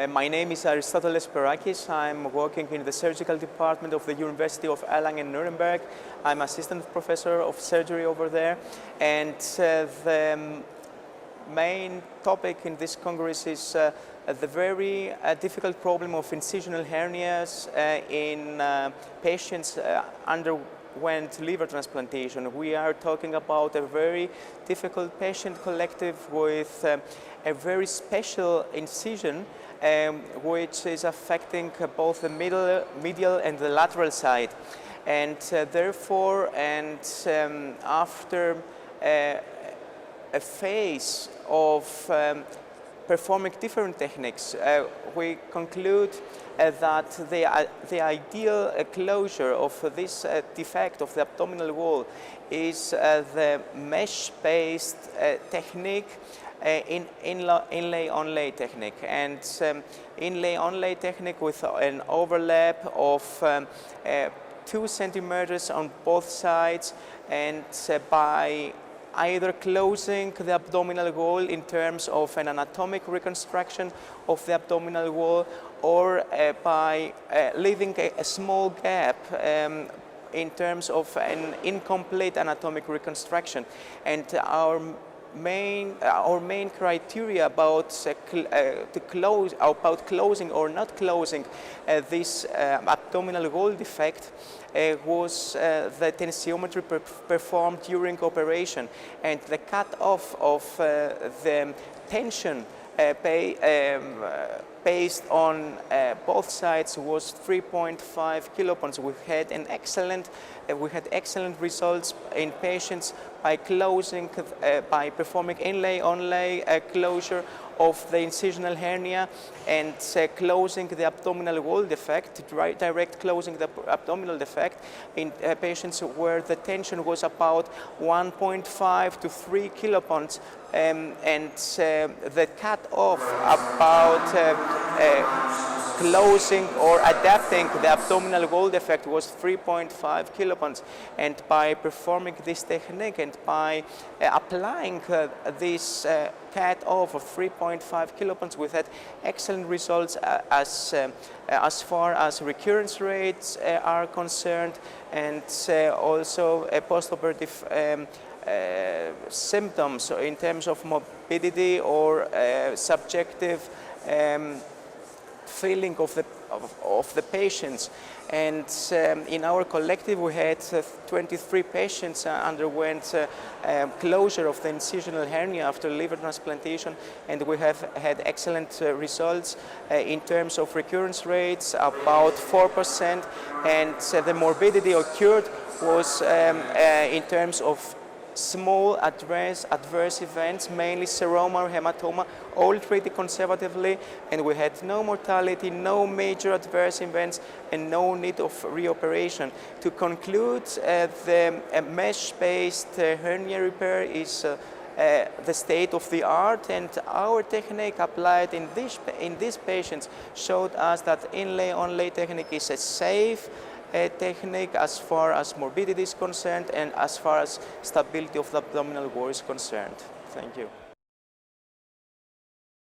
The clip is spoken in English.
My name is Aristotelis Perrakis. I'm working in the surgical department of the University of Erlangen-Nürnberg. I'm assistant professor of surgery over there. And the main topic in this congress is the very difficult problem of incisional hernias in patients underwent liver transplantation. We are talking about a very difficult patient collective with a very special incision which is affecting both the medial and the lateral side. And therefore, after a phase of performing different techniques, we conclude that the ideal closure of this defect of the abdominal wall is the mesh-based technique in Inlay-Onlay technique. And Inlay-Onlay technique with an overlap of 2 centimeters on both sides, and by either closing the abdominal wall in terms of an anatomic reconstruction of the abdominal wall, or by leaving a small gap in terms of an incomplete anatomic reconstruction. And our main criteria about closing or not closing this abdominal wall defect was the tensiometry performed during operation, and the cutoff of the tension based on both sides was 3.5 kilopounds. We had excellent results in patients by closing, by performing Inlay-Onlay closure of the incisional hernia and closing the abdominal wall defect, direct closing the abdominal defect in patients where the tension was about 1.5 to 3 kilopounds, and the cutoff about closing or adapting the abdominal wall defect was 3.5 kilopounds. And by performing this technique and by applying this cut-off of 3.5 kilopounds, we had excellent results as far as recurrence rates are concerned, and also postoperative symptoms in terms of morbidity or subjective feeling of the patients. And in our collective we had 23 patients underwent closure of the incisional hernia after liver transplantation, and we have had excellent results in terms of recurrence rates, about 4%, and the morbidity occurred was in terms of small adverse events, mainly seroma or hematoma, all treated conservatively, and we had no mortality, no major adverse events, and no need of reoperation. To conclude, the mesh-based hernia repair is the state of the art, and our technique applied in these patients showed us that Inlay-Onlay technique is a safe technique as far as morbidity is concerned and as far as stability of the abdominal wall is concerned. Thank you.